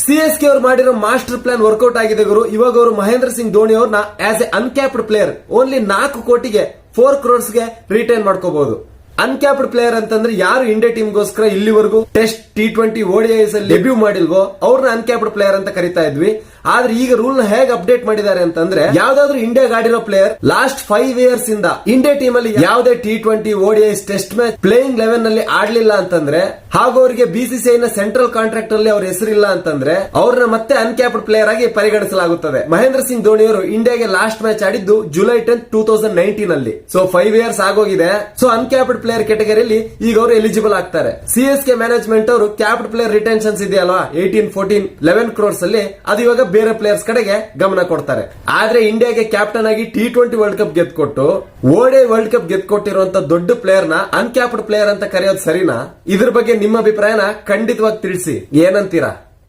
CSK ಅವರು ಮಾಡಿರೋ master plan workout ಆಗಿದೆ ಗುರು. ಇವಾಗ ಅವರು ಮಹೇಂದ್ರ ಸಿಂಗ್ ಧೋನಿ ಅವ್ರನ್ನ as A uncapped player only 4 ಕೋಟಿಗೆ 4 ಕ್ರೋರ್ಸ್ಗೆ ರಿಟೈನ್ ಮಾಡ್ಕೋಬಹುದು. ಅನ್ಕ್ಯಾಪ್ಡ್ ಪ್ಲೇಯರ್ ಅಂತಂದ್ರೆ ಯಾರು ಇಂಡಿಯಾ ಟೀಮ್ಗೋಸ್ಕರ ಇಲ್ಲಿವರೆಗೂ ಟೆಸ್ಟ್ T20 ODIs ಅಲ್ಲಿ ಡೆಬ್ಯೂ ಮಾಡಿಲ್ವೋ ಅವ್ರನ್ನ ಅನ್ಕ್ಯಾಪ್ಡ್ ಪ್ಲೇಯರ್ ಅಂತ ಕರಿತಾ ಇದ್ವಿ. ಆದ್ರೆ ಈಗ ರೂಲ್ ನ ಹೇಗೆ ಅಪ್ಡೇಟ್ ಮಾಡಿದ್ದಾರೆ ಅಂತಂದ್ರೆ ಯಾವ್ದಾದ್ರು ಇಂಡಿಯಾಗ ಆಡಿರೋ ಪ್ಲೇಯರ್ ಲಾಸ್ಟ್ 5 ಇಯರ್ಸ್ ಇಂದ ಇಂಡಿಯಾ ಟೀಮ್ ಅಲ್ಲಿ ಯಾವುದೇ T20 ODIs test match playing 11 ನಲ್ಲಿ ಆಡ್ಲಿಲ್ಲ ಅಂತಂದ್ರೆ ಹಾಗೂ ಅವರಿಗೆ BCCI ನ ಸೆಂಟ್ರಲ್ ಕಾಂಟ್ರಾಕ್ಟ್ ಅಲ್ಲಿ ಅವ್ರ ಹೆಸರಿಲ್ಲ ಅಂತಂದ್ರೆ ಅವ್ರನ್ನ ಮತ್ತೆ ಅನ್ಕ್ಯಾಪ್ಡ್ ಪ್ಲೇಯರ್ ಆಗಿ ಪರಿಗಣಿಸಲಾಗುತ್ತದೆ. ಮಹೇಂದ್ರ ಸಿಂಗ್ ಧೋನಿ ಅವರು ಇಂಡಿಯಾಗೆ ಲಾಸ್ಟ್ ಮ್ಯಾಚ್ ಆಡಿದ್ದು July 10, 2019 ಅಲ್ಲಿ. ಸೊ 5 ಇಯರ್ಸ್ ಆಗೋಗಿದೆ. ಸೊ ಅನ್ಕ್ಯಾಪ್ಡ್ ಪ್ಲೇಯರ್ ಕೆಟಗರಿಯಲ್ಲಿ ಈಗ ಅವರು ಎಲಿಜಿಬಲ್ ಆಗ್ತಾರೆ. ಸಿಎಸ್ಕೆ ಮ್ಯಾನೇಜ್ಮೆಂಟ್ ಅವರು ಕ್ಯಾಪ್ಡ್ ಪ್ಲೇಯರ್ ರಿಟೆನ್ಷನ್ಸ್ ಇದೆಯಲ್ವಾ 18, 14, 11 ಕ್ರೋರ್ಸ್ ಅಲ್ಲಿ ಅದು ಇವಾಗ ಬೇರೆ ಪ್ಲೇಯರ್ಸ್ ಕಡೆಗೆ ಗಮನ ಕೊಡ್ತಾರೆ. ಆದ್ರೆ ಇಂಡಿಯಾಗೆ ಕ್ಯಾಪ್ಟನ್ ಆಗಿ T20 ವರ್ಲ್ಡ್ ಕಪ್ ಗೆದ್ಕೊಟ್ಟು ODI ವರ್ಲ್ಡ್ ಕಪ್ ಗೆದ್ಕೊಟ್ಟಿರುವಂತ ದೊಡ್ಡ ಪ್ಲೇಯರ್ ನ ಅನ್ಕ್ಯಾಪ್ಡ್ ಪ್ಲೇಯರ್ ಅಂತ ಕರೆಯೋದು ಸರಿನಾ? ಇದ್ರ ಬಗ್ಗೆ ನಿಮ್ಮ ಅಭಿಪ್ರಾಯನ ಖಂಡಿತವಾಗಿ ತಿಳಿಸಿ. ಏನಂತೀರಾ?